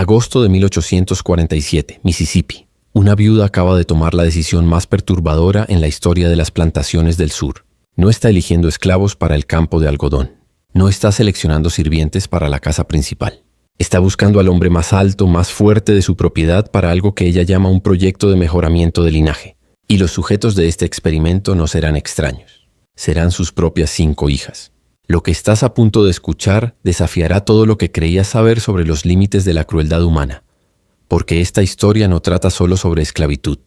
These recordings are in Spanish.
Agosto de 1847, Mississippi. Una viuda acaba de tomar la decisión más perturbadora en la historia de las plantaciones del sur. No está eligiendo esclavos para el campo de algodón. No está seleccionando sirvientes para la casa principal. Está buscando al hombre más alto, más fuerte de su propiedad para algo que ella llama un proyecto de mejoramiento de linaje. Y los sujetos de este experimento no serán extraños. Serán sus propias 5 hijas. Lo que estás a punto de escuchar desafiará todo lo que creías saber sobre los límites de la crueldad humana, porque esta historia no trata solo sobre esclavitud.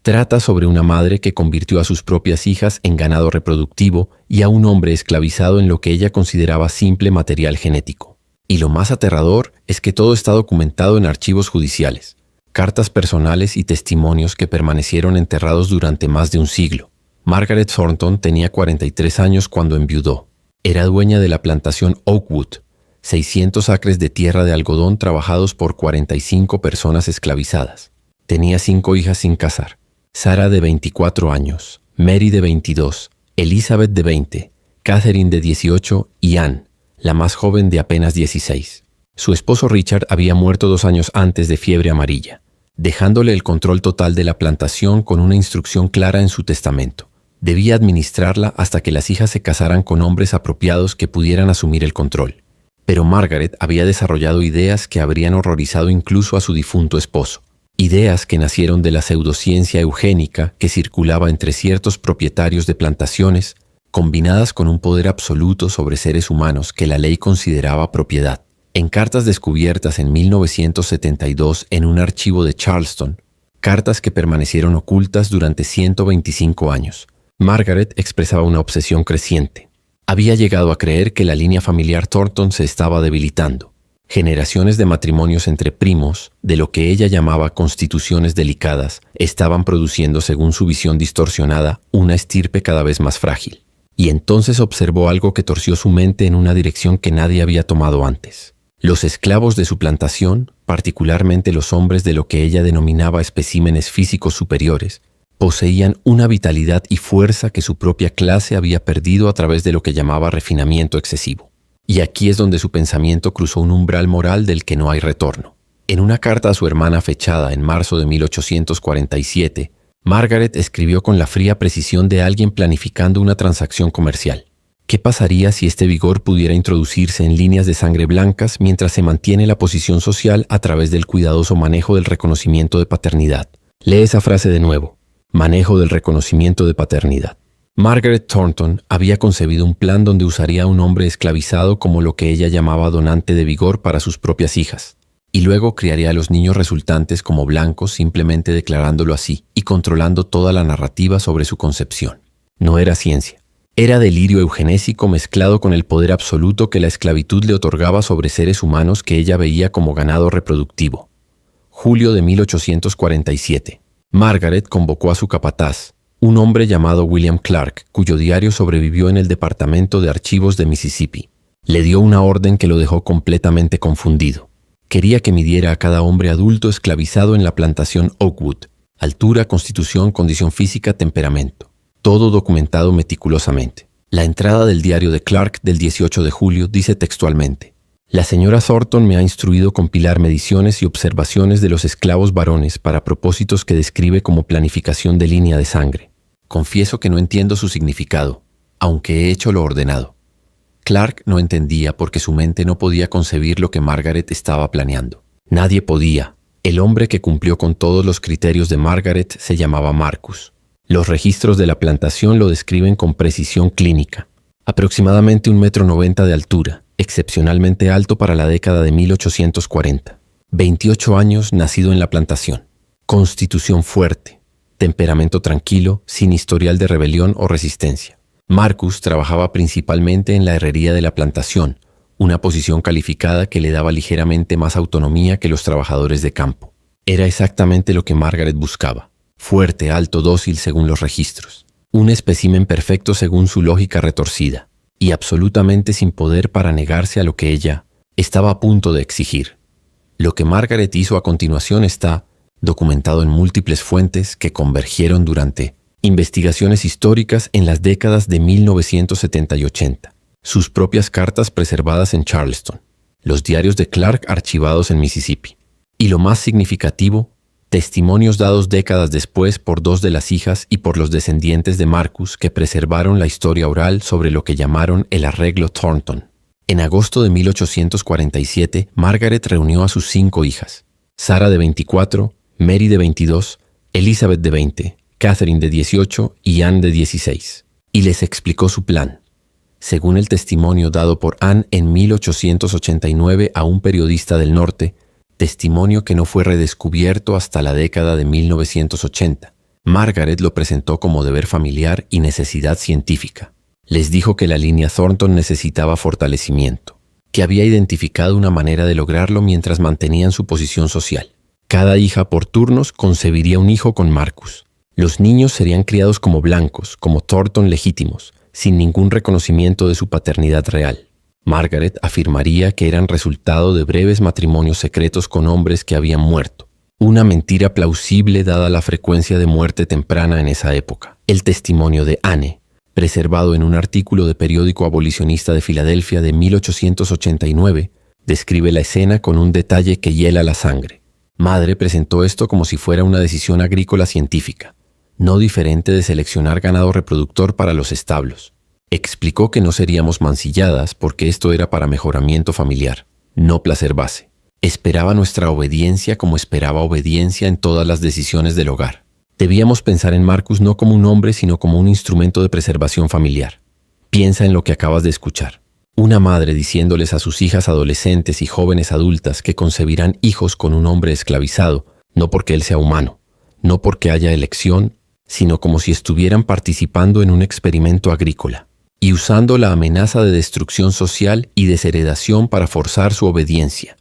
Trata sobre una madre que convirtió a sus propias hijas en ganado reproductivo y a un hombre esclavizado en lo que ella consideraba simple material genético. Y lo más aterrador es que todo está documentado en archivos judiciales, cartas personales y testimonios que permanecieron enterrados durante más de un siglo. Margaret Thornton tenía 43 años cuando enviudó. Era dueña de la plantación Oakwood, 600 acres de tierra de algodón trabajados por 45 personas esclavizadas. Tenía 5 hijas sin casar: Sarah de 24 años, Mary de 22, Elizabeth de 20, Catherine de 18 y Anne, la más joven, de apenas 16. Su esposo Richard había muerto 2 años antes de fiebre amarilla, dejándole el control total de la plantación con una instrucción clara en su testamento. Debía administrarla hasta que las hijas se casaran con hombres apropiados que pudieran asumir el control. Pero Margaret había desarrollado ideas que habrían horrorizado incluso a su difunto esposo. Ideas que nacieron de la pseudociencia eugénica que circulaba entre ciertos propietarios de plantaciones, combinadas con un poder absoluto sobre seres humanos que la ley consideraba propiedad. En cartas descubiertas en 1972 en un archivo de Charleston, cartas que permanecieron ocultas durante 125 años, Margaret expresaba una obsesión creciente. Había llegado a creer que la línea familiar Thornton se estaba debilitando. Generaciones de matrimonios entre primos, de lo que ella llamaba constituciones delicadas, estaban produciendo, según su visión distorsionada, una estirpe cada vez más frágil. Y entonces observó algo que torció su mente en una dirección que nadie había tomado antes. Los esclavos de su plantación, particularmente los hombres de lo que ella denominaba especímenes físicos superiores, poseían una vitalidad y fuerza que su propia clase había perdido a través de lo que llamaba refinamiento excesivo. Y aquí es donde su pensamiento cruzó un umbral moral del que no hay retorno. En una carta a su hermana fechada en marzo de 1847, Margaret escribió con la fría precisión de alguien planificando una transacción comercial. ¿Qué pasaría si este vigor pudiera introducirse en líneas de sangre blancas mientras se mantiene la posición social a través del cuidadoso manejo del reconocimiento de paternidad? Lee esa frase de nuevo. Manejo del reconocimiento de paternidad. Margaret Thornton había concebido un plan donde usaría a un hombre esclavizado como lo que ella llamaba donante de vigor para sus propias hijas, y luego criaría a los niños resultantes como blancos, simplemente declarándolo así y controlando toda la narrativa sobre su concepción. No era ciencia. Era delirio eugenésico mezclado con el poder absoluto que la esclavitud le otorgaba sobre seres humanos que ella veía como ganado reproductivo. Julio de 1847. Margaret convocó a su capataz, un hombre llamado William Clark, cuyo diario sobrevivió en el Departamento de Archivos de Mississippi. Le dio una orden que lo dejó completamente confundido. Quería que midiera a cada hombre adulto esclavizado en la plantación Oakwood: altura, constitución, condición física, temperamento. Todo documentado meticulosamente. La entrada del diario de Clark del 18 de julio dice textualmente: La señora Thornton me ha instruido compilar mediciones y observaciones de los esclavos varones para propósitos que describe como planificación de línea de sangre. Confieso que no entiendo su significado, aunque he hecho lo ordenado. Clark no entendía porque su mente no podía concebir lo que Margaret estaba planeando. Nadie podía. El hombre que cumplió con todos los criterios de Margaret se llamaba Marcus. Los registros de la plantación lo describen con precisión clínica. Aproximadamente 1,90 m de altura, excepcionalmente alto para la década de 1840. 28 años, nacido en la plantación. Constitución fuerte. Temperamento tranquilo, sin historial de rebelión o resistencia. Marcus trabajaba principalmente en la herrería de la plantación, una posición calificada que le daba ligeramente más autonomía que los trabajadores de campo. Era exactamente lo que Margaret buscaba. Fuerte, alto, dócil según los registros. Un espécimen perfecto según su lógica retorcida. Y absolutamente sin poder para negarse a lo que ella estaba a punto de exigir. Lo que Margaret hizo a continuación está documentado en múltiples fuentes que convergieron durante investigaciones históricas en las décadas de 1970 y 80, sus propias cartas preservadas en Charleston, los diarios de Clark archivados en Mississippi. Y lo más significativo, testimonios dados décadas después por dos de las hijas y por los descendientes de Marcus que preservaron la historia oral sobre lo que llamaron el arreglo Thornton. En agosto de 1847, Margaret reunió a sus 5 hijas: Sarah de 24, Mary de 22, Elizabeth de 20, Catherine de 18 y Anne de 16, y les explicó su plan. Según el testimonio dado por Anne en 1889 a un periodista del norte, testimonio que no fue redescubierto hasta la década de 1980, Margaret lo presentó como deber familiar y necesidad científica. Les dijo que la línea Thornton necesitaba fortalecimiento, que había identificado una manera de lograrlo mientras mantenían su posición social. Cada hija por turnos concebiría un hijo con Marcus. Los niños serían criados como blancos, como Thornton legítimos, sin ningún reconocimiento de su paternidad real. Margaret afirmaría que eran resultado de breves matrimonios secretos con hombres que habían muerto. Una mentira plausible dada la frecuencia de muerte temprana en esa época. El testimonio de Anne, preservado en un artículo de periódico abolicionista de Filadelfia de 1889, describe la escena con un detalle que hiela la sangre. Madre presentó esto como si fuera una decisión agrícola científica, no diferente de seleccionar ganado reproductor para los establos. Explicó que no seríamos mancilladas porque esto era para mejoramiento familiar, no placer base. Esperaba nuestra obediencia como esperaba obediencia en todas las decisiones del hogar. Debíamos pensar en Marcus no como un hombre, sino como un instrumento de preservación familiar. Piensa en lo que acabas de escuchar. Una madre diciéndoles a sus hijas adolescentes y jóvenes adultas que concebirán hijos con un hombre esclavizado, no porque él sea humano, no porque haya elección, sino como si estuvieran participando en un experimento agrícola, y usando la amenaza de destrucción social y desheredación para forzar su obediencia.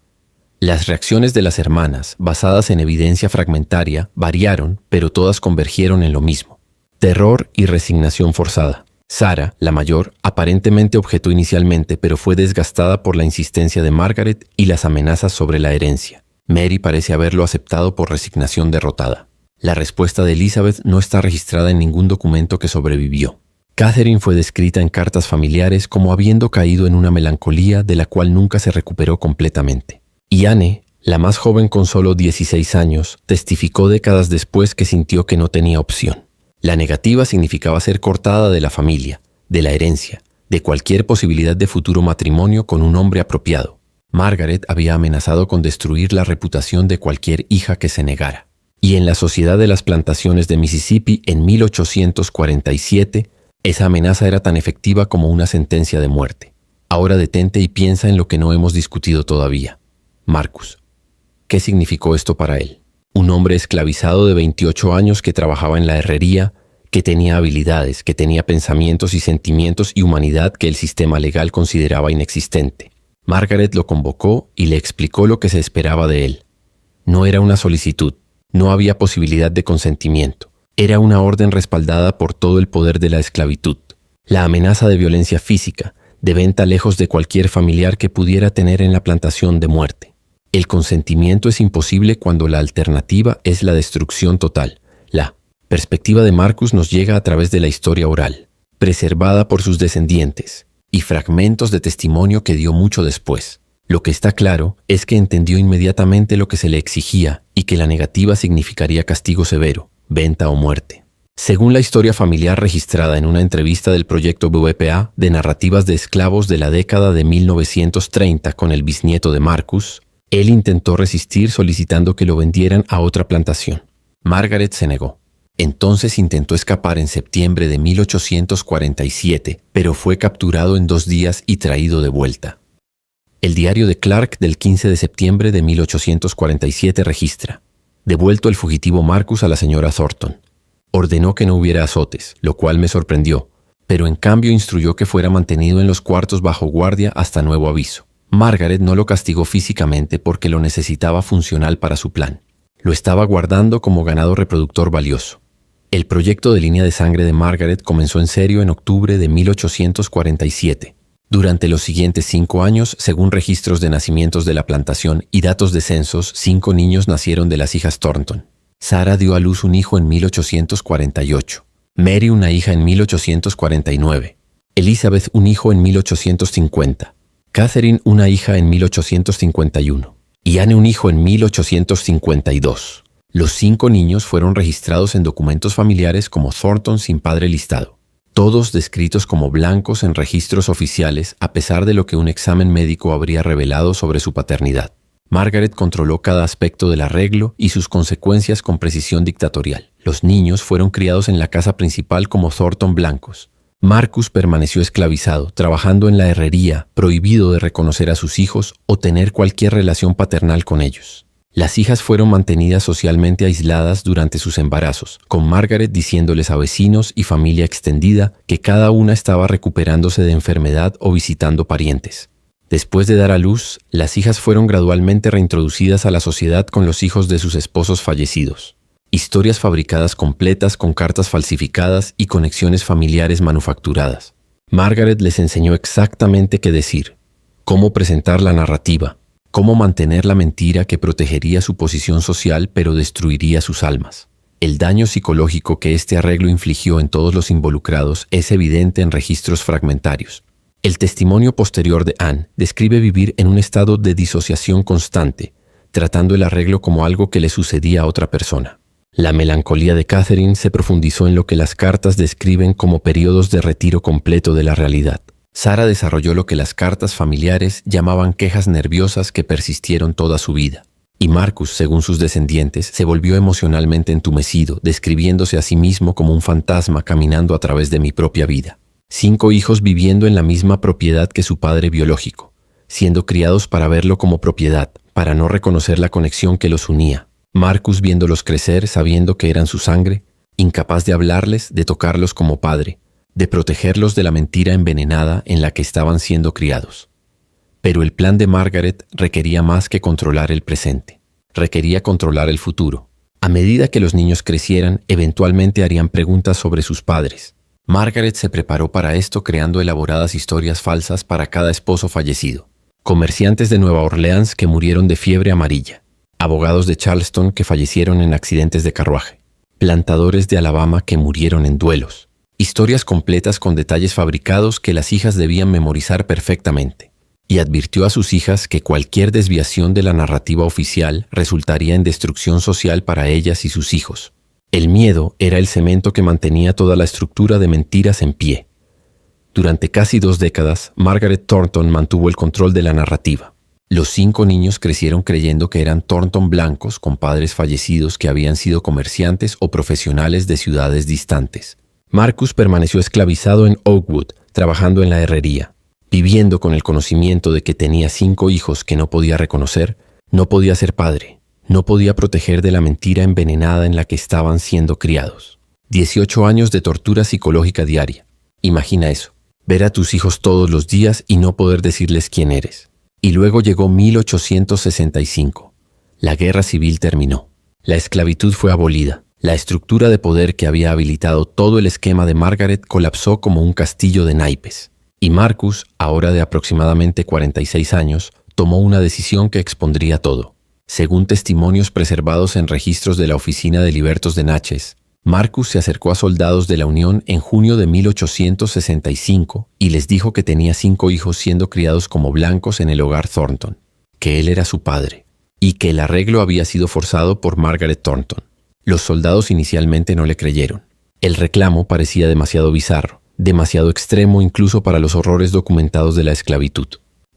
Las reacciones de las hermanas, basadas en evidencia fragmentaria, variaron, pero todas convergieron en lo mismo: terror y resignación forzada. Sarah, la mayor, aparentemente objetó inicialmente, pero fue desgastada por la insistencia de Margaret y las amenazas sobre la herencia. Mary parece haberlo aceptado por resignación derrotada. La respuesta de Elizabeth no está registrada en ningún documento que sobrevivió. Catherine fue descrita en cartas familiares como habiendo caído en una melancolía de la cual nunca se recuperó completamente. Y Anne, la más joven con solo 16 años, testificó décadas después que sintió que no tenía opción. La negativa significaba ser cortada de la familia, de la herencia, de cualquier posibilidad de futuro matrimonio con un hombre apropiado. Margaret había amenazado con destruir la reputación de cualquier hija que se negara. Y en la Sociedad de las Plantaciones de Mississippi, en 1847, esa amenaza era tan efectiva como una sentencia de muerte. Ahora detente y piensa en lo que no hemos discutido todavía. Marcus. ¿Qué significó esto para él? Un hombre esclavizado de 28 años que trabajaba en la herrería, que tenía habilidades, que tenía pensamientos y sentimientos y humanidad que el sistema legal consideraba inexistente. Margaret lo convocó y le explicó lo que se esperaba de él. No era una solicitud, no había posibilidad de consentimiento. Era una orden respaldada por todo el poder de la esclavitud. La amenaza de violencia física, de venta lejos de cualquier familiar que pudiera tener en la plantación de muerte. El consentimiento es imposible cuando la alternativa es la destrucción total. La perspectiva de Marcus nos llega a través de la historia oral, preservada por sus descendientes, y fragmentos de testimonio que dio mucho después. Lo que está claro es que entendió inmediatamente lo que se le exigía y que la negativa significaría castigo severo, venta o muerte. Según la historia familiar registrada en una entrevista del proyecto WPA de narrativas de esclavos de la década de 1930 con el bisnieto de Marcus, él intentó resistir solicitando que lo vendieran a otra plantación. Margaret se negó. Entonces intentó escapar en septiembre de 1847, pero fue capturado en 2 días y traído de vuelta. El diario de Clark del 15 de septiembre de 1847 registra: devuelto el fugitivo Marcus a la señora Thornton. Ordenó que no hubiera azotes, lo cual me sorprendió, pero en cambio instruyó que fuera mantenido en los cuartos bajo guardia hasta nuevo aviso. Margaret no lo castigó físicamente porque lo necesitaba funcional para su plan. Lo estaba guardando como ganado reproductor valioso. El proyecto de línea de sangre de Margaret comenzó en serio en octubre de 1847. Durante los siguientes 5 años, según registros de nacimientos de la plantación y datos de censos, 5 niños nacieron de las hijas Thornton. Sarah dio a luz un hijo en 1848, Mary una hija en 1849, Elizabeth un hijo en 1850, Catherine una hija en 1851. y Anne un hijo en 1852. Los 5 niños fueron registrados en documentos familiares como Thornton sin padre listado, todos descritos como blancos en registros oficiales a pesar de lo que un examen médico habría revelado sobre su paternidad. Margaret controló cada aspecto del arreglo y sus consecuencias con precisión dictatorial. Los niños fueron criados en la casa principal como Thornton blancos. Marcus permaneció esclavizado, trabajando en la herrería, prohibido de reconocer a sus hijos o tener cualquier relación paternal con ellos. Las hijas fueron mantenidas socialmente aisladas durante sus embarazos, con Margaret diciéndoles a vecinos y familia extendida que cada una estaba recuperándose de enfermedad o visitando parientes. Después de dar a luz, las hijas fueron gradualmente reintroducidas a la sociedad con los hijos de sus esposos fallecidos. Historias fabricadas completas con cartas falsificadas y conexiones familiares manufacturadas. Margaret les enseñó exactamente qué decir, cómo presentar la narrativa, cómo mantener la mentira que protegería su posición social pero destruiría sus almas. El daño psicológico que este arreglo infligió en todos los involucrados es evidente en registros fragmentarios. El testimonio posterior de Anne describe vivir en un estado de disociación constante, tratando el arreglo como algo que le sucedía a otra persona. La melancolía de Catherine se profundizó en lo que las cartas describen como periodos de retiro completo de la realidad. Sarah desarrolló lo que las cartas familiares llamaban quejas nerviosas que persistieron toda su vida. Y Marcus, según sus descendientes, se volvió emocionalmente entumecido, describiéndose a sí mismo como un fantasma caminando a través de mi propia vida. 5 hijos viviendo en la misma propiedad que su padre biológico, siendo criados para verlo como propiedad, para no reconocer la conexión que los unía. Marcus viéndolos crecer sabiendo que eran su sangre, incapaz de hablarles, de tocarlos como padre, de protegerlos de la mentira envenenada en la que estaban siendo criados. Pero el plan de Margaret requería más que controlar el presente. Requería controlar el futuro. A medida que los niños crecieran, eventualmente harían preguntas sobre sus padres. Margaret se preparó para esto creando elaboradas historias falsas para cada esposo fallecido. Comerciantes de Nueva Orleans que murieron de fiebre amarilla. Abogados de Charleston que fallecieron en accidentes de carruaje. Plantadores de Alabama que murieron en duelos. Historias completas con detalles fabricados que las hijas debían memorizar perfectamente. Y advirtió a sus hijas que cualquier desviación de la narrativa oficial resultaría en destrucción social para ellas y sus hijos. El miedo era el cemento que mantenía toda la estructura de mentiras en pie. Durante casi 2 décadas, Margaret Thornton mantuvo el control de la narrativa. Los 5 niños crecieron creyendo que eran Thornton blancos con padres fallecidos que habían sido comerciantes o profesionales de ciudades distantes. Marcus permaneció esclavizado en Oakwood, trabajando en la herrería, viviendo con el conocimiento de que tenía 5 hijos que no podía reconocer, no podía ser padre, no podía proteger de la mentira envenenada en la que estaban siendo criados. 18 años de tortura psicológica diaria. Imagina eso, ver a tus hijos todos los días y no poder decirles quién eres. Y luego llegó 1865. La guerra civil terminó. La esclavitud fue abolida. La estructura de poder que había habilitado todo el esquema de Margaret colapsó como un castillo de naipes. Y Marcus, ahora de aproximadamente 46 años, tomó una decisión que expondría todo. Según testimonios preservados en registros de la Oficina de Libertos de Natchez, Marcus se acercó a soldados de la Unión en junio de 1865 y les dijo que tenía 5 hijos siendo criados como blancos en el hogar Thornton, que él era su padre, y que el arreglo había sido forzado por Margaret Thornton. Los soldados inicialmente no le creyeron. El reclamo parecía demasiado bizarro, demasiado extremo incluso para los horrores documentados de la esclavitud.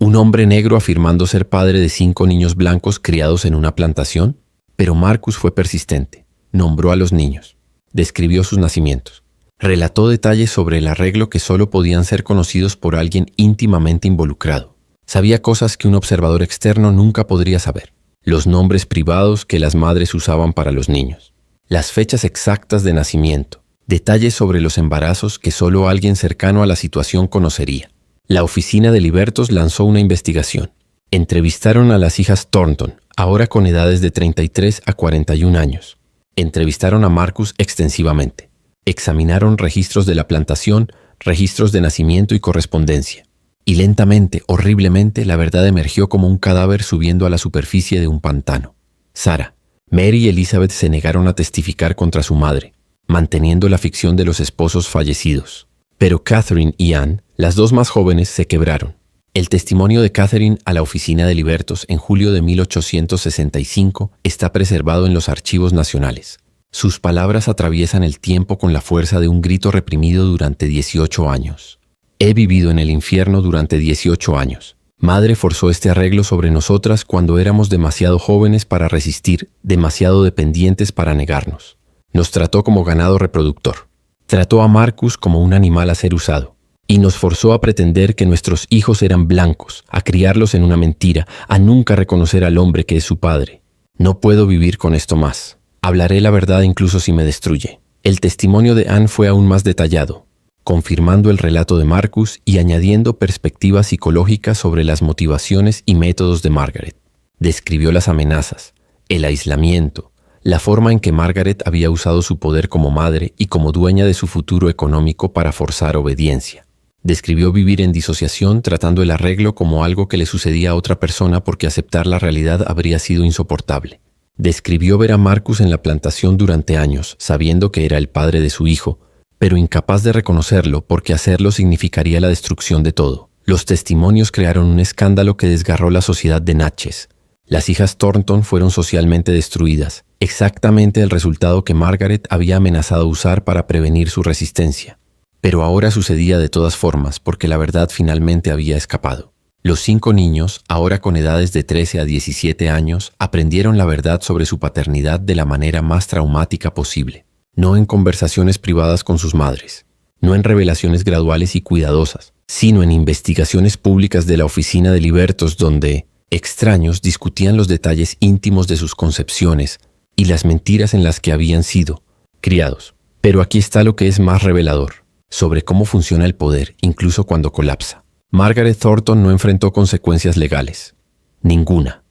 ¿Un hombre negro afirmando ser padre de 5 niños blancos criados en una plantación? Pero Marcus fue persistente. Nombró a los niños. Describió sus nacimientos. Relató detalles sobre el arreglo que solo podían ser conocidos por alguien íntimamente involucrado. Sabía cosas que un observador externo nunca podría saber. Los nombres privados que las madres usaban para los niños. Las fechas exactas de nacimiento. Detalles sobre los embarazos que solo alguien cercano a la situación conocería. La Oficina de Libertos lanzó una investigación. Entrevistaron a las hijas Thornton, ahora con edades de 33 a 41 años. Entrevistaron a Marcus extensivamente. Examinaron registros de la plantación, registros de nacimiento y correspondencia. Y lentamente, horriblemente, la verdad emergió como un cadáver subiendo a la superficie de un pantano. Sarah, Mary y Elizabeth se negaron a testificar contra su madre, manteniendo la ficción de los esposos fallecidos. Pero Catherine y Anne, las 2 más jóvenes, se quebraron. El testimonio de Catherine a la oficina de Libertos en julio de 1865 está preservado en los archivos nacionales. Sus palabras atraviesan el tiempo con la fuerza de un grito reprimido durante 18 años. He vivido en el infierno durante 18 años. Madre forzó este arreglo sobre nosotras cuando éramos demasiado jóvenes para resistir, demasiado dependientes para negarnos. Nos trató como ganado reproductor. Trató a Marcus como un animal a ser usado. Y nos forzó a pretender que nuestros hijos eran blancos, a criarlos en una mentira, a nunca reconocer al hombre que es su padre. No puedo vivir con esto más. Hablaré la verdad incluso si me destruye. El testimonio de Anne fue aún más detallado, confirmando el relato de Marcus y añadiendo perspectivas psicológicas sobre las motivaciones y métodos de Margaret. Describió las amenazas, el aislamiento, la forma en que Margaret había usado su poder como madre y como dueña de su futuro económico para forzar obediencia. Describió vivir en disociación tratando el arreglo como algo que le sucedía a otra persona porque aceptar la realidad habría sido insoportable. Describió ver a Marcus en la plantación durante años, sabiendo que era el padre de su hijo, pero incapaz de reconocerlo porque hacerlo significaría la destrucción de todo. Los testimonios crearon un escándalo que desgarró la sociedad de Natchez. Las hijas Thornton fueron socialmente destruidas, exactamente el resultado que Margaret había amenazado usar para prevenir su resistencia. Pero ahora sucedía de todas formas porque la verdad finalmente había escapado. Los 5 niños, ahora con edades de 13 a 17 años, aprendieron la verdad sobre su paternidad de la manera más traumática posible. No en conversaciones privadas con sus madres, no en revelaciones graduales y cuidadosas, sino en investigaciones públicas de la oficina de Libertos donde extraños discutían los detalles íntimos de sus concepciones y las mentiras en las que habían sido criados. Pero aquí está lo que es más revelador, sobre cómo funciona el poder, incluso cuando colapsa. Margaret Thornton no enfrentó consecuencias legales. Ninguna.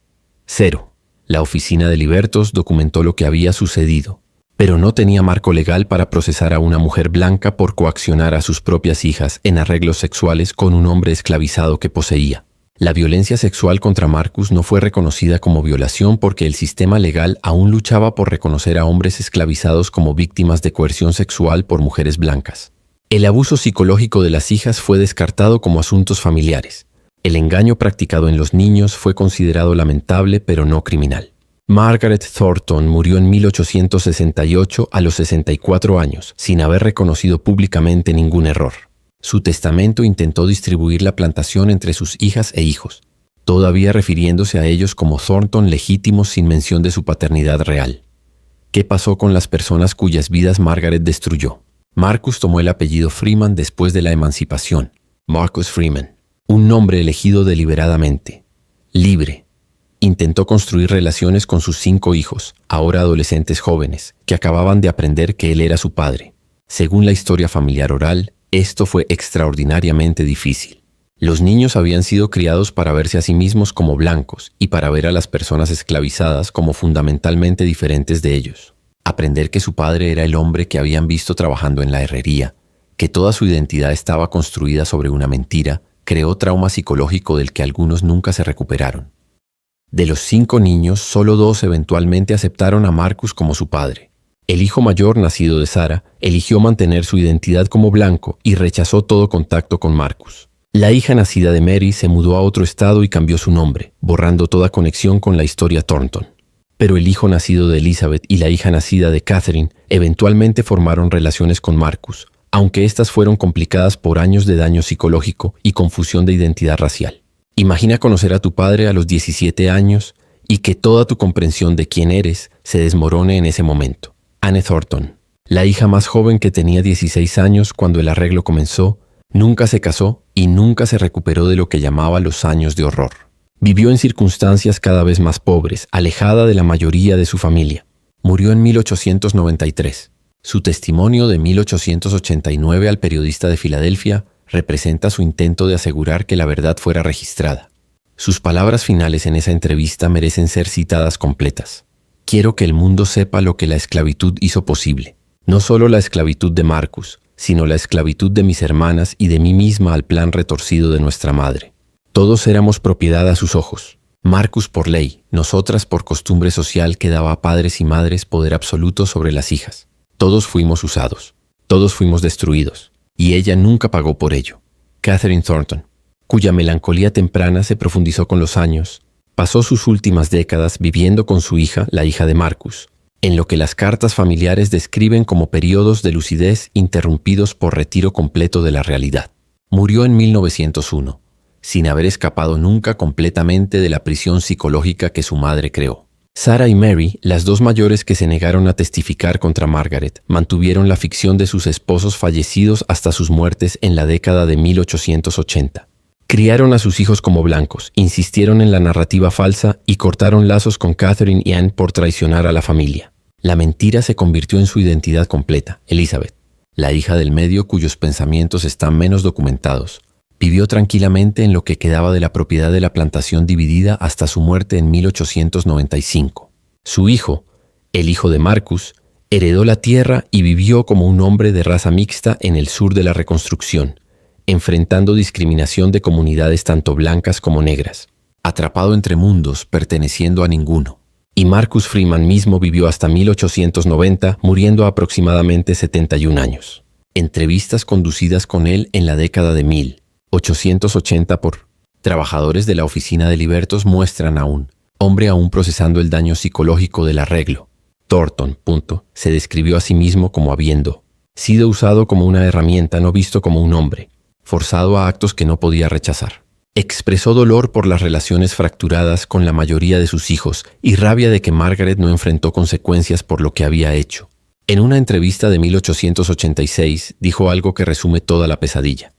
0. La oficina de Libertos documentó lo que había sucedido, pero no tenía marco legal para procesar a una mujer blanca por coaccionar a sus propias hijas en arreglos sexuales con un hombre esclavizado que poseía. La violencia sexual contra Marcus no fue reconocida como violación porque el sistema legal aún luchaba por reconocer a hombres esclavizados como víctimas de coerción sexual por mujeres blancas. El abuso psicológico de las hijas fue descartado como asuntos familiares. El engaño practicado en los niños fue considerado lamentable pero no criminal. Margaret Thornton murió en 1868 a los 64 años, sin haber reconocido públicamente ningún error. Su testamento intentó distribuir la plantación entre sus hijas e hijos, todavía refiriéndose a ellos como Thornton legítimos sin mención de su paternidad real. ¿Qué pasó con las personas cuyas vidas Margaret destruyó? Marcus tomó el apellido Freeman después de la emancipación. Marcus Freeman, un nombre elegido deliberadamente. Libre. Intentó construir relaciones con sus 5 hijos, ahora adolescentes jóvenes, que acababan de aprender que él era su padre. Según la historia familiar oral, esto fue extraordinariamente difícil. Los niños habían sido criados para verse a sí mismos como blancos y para ver a las personas esclavizadas como fundamentalmente diferentes de ellos. Aprender que su padre era el hombre que habían visto trabajando en la herrería, que toda su identidad estaba construida sobre una mentira, creó trauma psicológico del que algunos nunca se recuperaron. De los 5 niños, solo 2 eventualmente aceptaron a Marcus como su padre. El hijo mayor, nacido de Sarah, eligió mantener su identidad como blanco y rechazó todo contacto con Marcus. La hija nacida de Mary se mudó a otro estado y cambió su nombre, borrando toda conexión con la historia Thornton. Pero el hijo nacido de Elizabeth y la hija nacida de Catherine eventualmente formaron relaciones con Marcus, aunque éstas fueron complicadas por años de daño psicológico y confusión de identidad racial. Imagina conocer a tu padre a los 17 años y que toda tu comprensión de quién eres se desmorone en ese momento. Anne Thornton, la hija más joven que tenía 16 años cuando el arreglo comenzó, nunca se casó y nunca se recuperó de lo que llamaba los años de horror. Vivió en circunstancias cada vez más pobres, alejada de la mayoría de su familia. Murió en 1893. Su testimonio de 1889 al periodista de Filadelfia representa su intento de asegurar que la verdad fuera registrada. Sus palabras finales en esa entrevista merecen ser citadas completas. Quiero que el mundo sepa lo que la esclavitud hizo posible. No solo la esclavitud de Marcus, sino la esclavitud de mis hermanas y de mí misma al plan retorcido de nuestra madre. Todos éramos propiedad a sus ojos. Marcus por ley, nosotras por costumbre social que daba a padres y madres poder absoluto sobre las hijas. Todos fuimos usados. Todos fuimos destruidos. Y ella nunca pagó por ello. Catherine Thornton. cuya melancolía temprana se profundizó con los años, pasó sus últimas décadas viviendo con su hija, la hija de Marcus, en lo que las cartas familiares describen como periodos de lucidez interrumpidos por retiro completo de la realidad. Murió en 1901, sin haber escapado nunca completamente de la prisión psicológica que su madre creó. Sarah y Mary, las dos mayores que se negaron a testificar contra Margaret, mantuvieron la ficción de sus esposos fallecidos hasta sus muertes en la década de 1880. Criaron a sus hijos como blancos, insistieron en la narrativa falsa y cortaron lazos con Catherine y Anne por traicionar a la familia. La mentira se convirtió en su identidad completa. Elizabeth, la hija del medio cuyos pensamientos están menos documentados, vivió tranquilamente en lo que quedaba de la propiedad de la plantación dividida hasta su muerte en 1895. Su hijo, el hijo de Marcus, heredó la tierra y vivió como un hombre de raza mixta en el sur de la Reconstrucción, enfrentando discriminación de comunidades tanto blancas como negras, atrapado entre mundos, perteneciendo a ninguno. Y Marcus Freeman mismo vivió hasta 1890, muriendo a aproximadamente 71 años. Entrevistas conducidas con él en la década de 1880 por trabajadores de la oficina de Libertos muestran a un hombre aún procesando el daño psicológico del arreglo. Thornton, se describió a sí mismo como habiendo sido usado como una herramienta, no visto como un hombre, forzado a actos que no podía rechazar. Expresó dolor por las relaciones fracturadas con la mayoría de sus hijos y rabia de que Margaret no enfrentó consecuencias por lo que había hecho. En una entrevista de 1886 dijo algo que resume toda la pesadilla.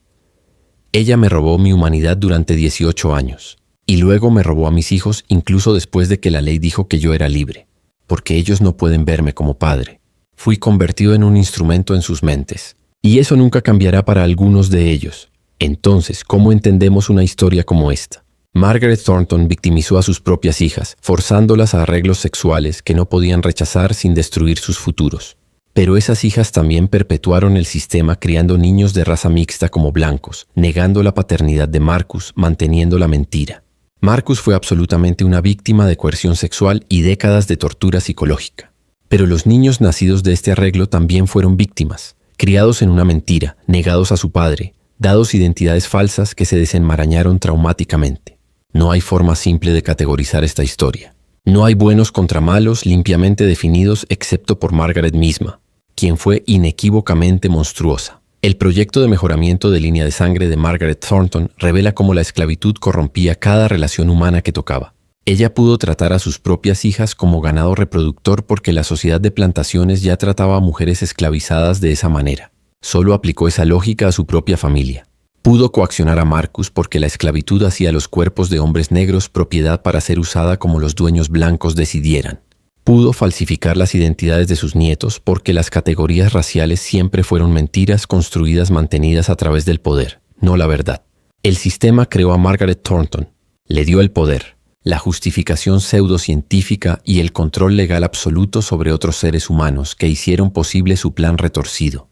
Ella me robó mi humanidad durante 18 años, y luego me robó a mis hijos incluso después de que la ley dijo que yo era libre, porque ellos no pueden verme como padre. Fui convertido en un instrumento en sus mentes, y eso nunca cambiará para algunos de ellos. Entonces, ¿cómo entendemos una historia como esta? Margaret Thornton victimizó a sus propias hijas, forzándolas a arreglos sexuales que no podían rechazar sin destruir sus futuros. Pero esas hijas también perpetuaron el sistema criando niños de raza mixta como blancos, negando la paternidad de Marcus, manteniendo la mentira. Marcus fue absolutamente una víctima de coerción sexual y décadas de tortura psicológica. Pero los niños nacidos de este arreglo también fueron víctimas, criados en una mentira, negados a su padre, dados identidades falsas que se desenmarañaron traumáticamente. No hay forma simple de categorizar esta historia. No hay buenos contra malos limpiamente definidos excepto por Margaret misma, quien fue inequívocamente monstruosa. El proyecto de mejoramiento de línea de sangre de Margaret Thornton revela cómo la esclavitud corrompía cada relación humana que tocaba. Ella pudo tratar a sus propias hijas como ganado reproductor porque la sociedad de plantaciones ya trataba a mujeres esclavizadas de esa manera. Solo aplicó esa lógica a su propia familia. Pudo coaccionar a Marcus porque la esclavitud hacía los cuerpos de hombres negros propiedad para ser usada como los dueños blancos decidieran. Pudo falsificar las identidades de sus nietos porque las categorías raciales siempre fueron mentiras construidas mantenidas a través del poder, no la verdad. El sistema creó a Margaret Thornton, le dio el poder, la justificación pseudocientífica y el control legal absoluto sobre otros seres humanos que hicieron posible su plan retorcido.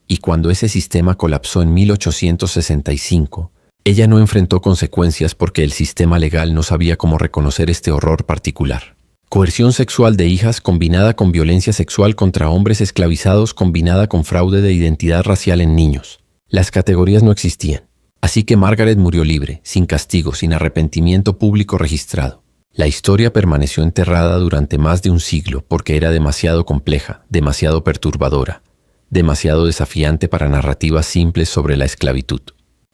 Y cuando ese sistema colapsó en 1865, ella no enfrentó consecuencias porque el sistema legal no sabía cómo reconocer este horror particular. Coerción sexual de hijas combinada con violencia sexual contra hombres esclavizados combinada con fraude de identidad racial en niños. Las categorías no existían. Así que Margaret murió libre, sin castigo, sin arrepentimiento público registrado. La historia permaneció enterrada durante más de un siglo porque era demasiado compleja, demasiado perturbadora, demasiado desafiante para narrativas simples sobre la esclavitud.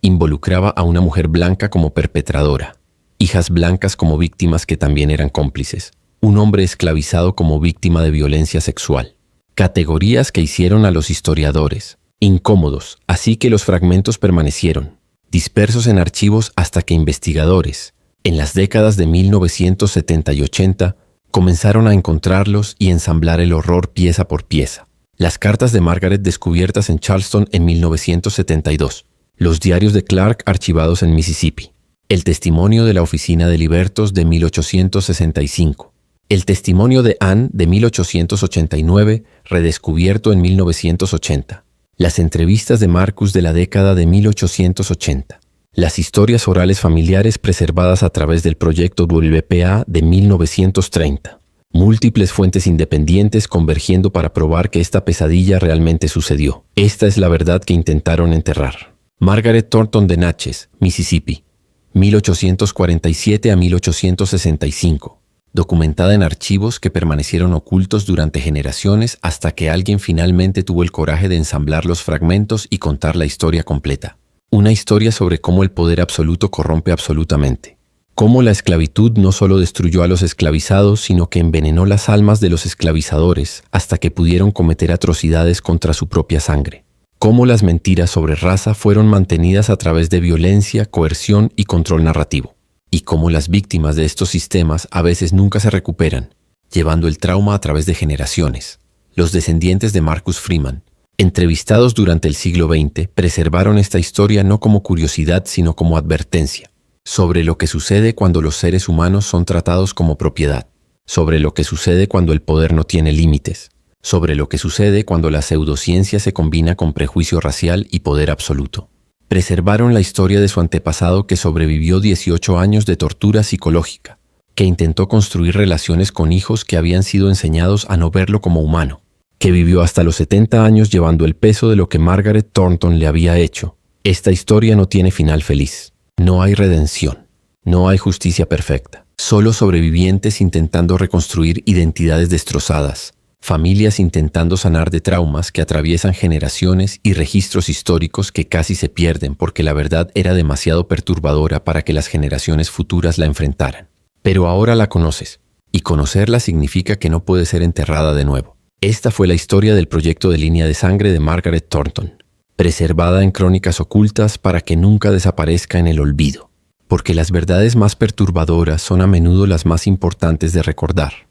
Involucraba a una mujer blanca como perpetradora, hijas blancas como víctimas que también eran cómplices, un hombre esclavizado como víctima de violencia sexual. Categorías que hicieron a los historiadores incómodos, así que los fragmentos permanecieron, dispersos en archivos hasta que investigadores, en las décadas de 1970 y 80, comenzaron a encontrarlos y ensamblar el horror pieza por pieza. Las cartas de Margaret descubiertas en Charleston en 1972, los diarios de Clark archivados en Mississippi, el testimonio de la oficina de Libertos de 1865, el testimonio de Anne de 1889, redescubierto en 1980, las entrevistas de Marcus de la década de 1880, las historias orales familiares preservadas a través del proyecto WPA de 1930, múltiples fuentes independientes convergiendo para probar que esta pesadilla realmente sucedió. Esta es la verdad que intentaron enterrar. Margaret Thornton de Natchez, Mississippi, 1847 a 1865, documentada en archivos que permanecieron ocultos durante generaciones hasta que alguien finalmente tuvo el coraje de ensamblar los fragmentos y contar la historia completa. Una historia sobre cómo el poder absoluto corrompe absolutamente. Cómo la esclavitud no solo destruyó a los esclavizados, sino que envenenó las almas de los esclavizadores hasta que pudieron cometer atrocidades contra su propia sangre. Cómo las mentiras sobre raza fueron mantenidas a través de violencia, coerción y control narrativo. Y cómo las víctimas de estos sistemas a veces nunca se recuperan, llevando el trauma a través de generaciones. Los descendientes de Marcus Freeman, entrevistados durante el siglo XX, preservaron esta historia no como curiosidad, sino como advertencia, sobre lo que sucede cuando los seres humanos son tratados como propiedad, sobre lo que sucede cuando el poder no tiene límites, sobre lo que sucede cuando la pseudociencia se combina con prejuicio racial y poder absoluto. Preservaron la historia de su antepasado que sobrevivió 18 años de tortura psicológica, que intentó construir relaciones con hijos que habían sido enseñados a no verlo como humano, que vivió hasta los 70 años llevando el peso de lo que Margaret Thornton le había hecho. Esta historia no tiene final feliz. No hay redención. No hay justicia perfecta. Solo sobrevivientes intentando reconstruir identidades destrozadas, familias intentando sanar de traumas que atraviesan generaciones y registros históricos que casi se pierden porque la verdad era demasiado perturbadora para que las generaciones futuras la enfrentaran. Pero ahora la conoces, y conocerla significa que no puede ser enterrada de nuevo. Esta fue la historia del proyecto de línea de sangre de Margaret Thornton, preservada en crónicas ocultas para que nunca desaparezca en el olvido, porque las verdades más perturbadoras son a menudo las más importantes de recordar.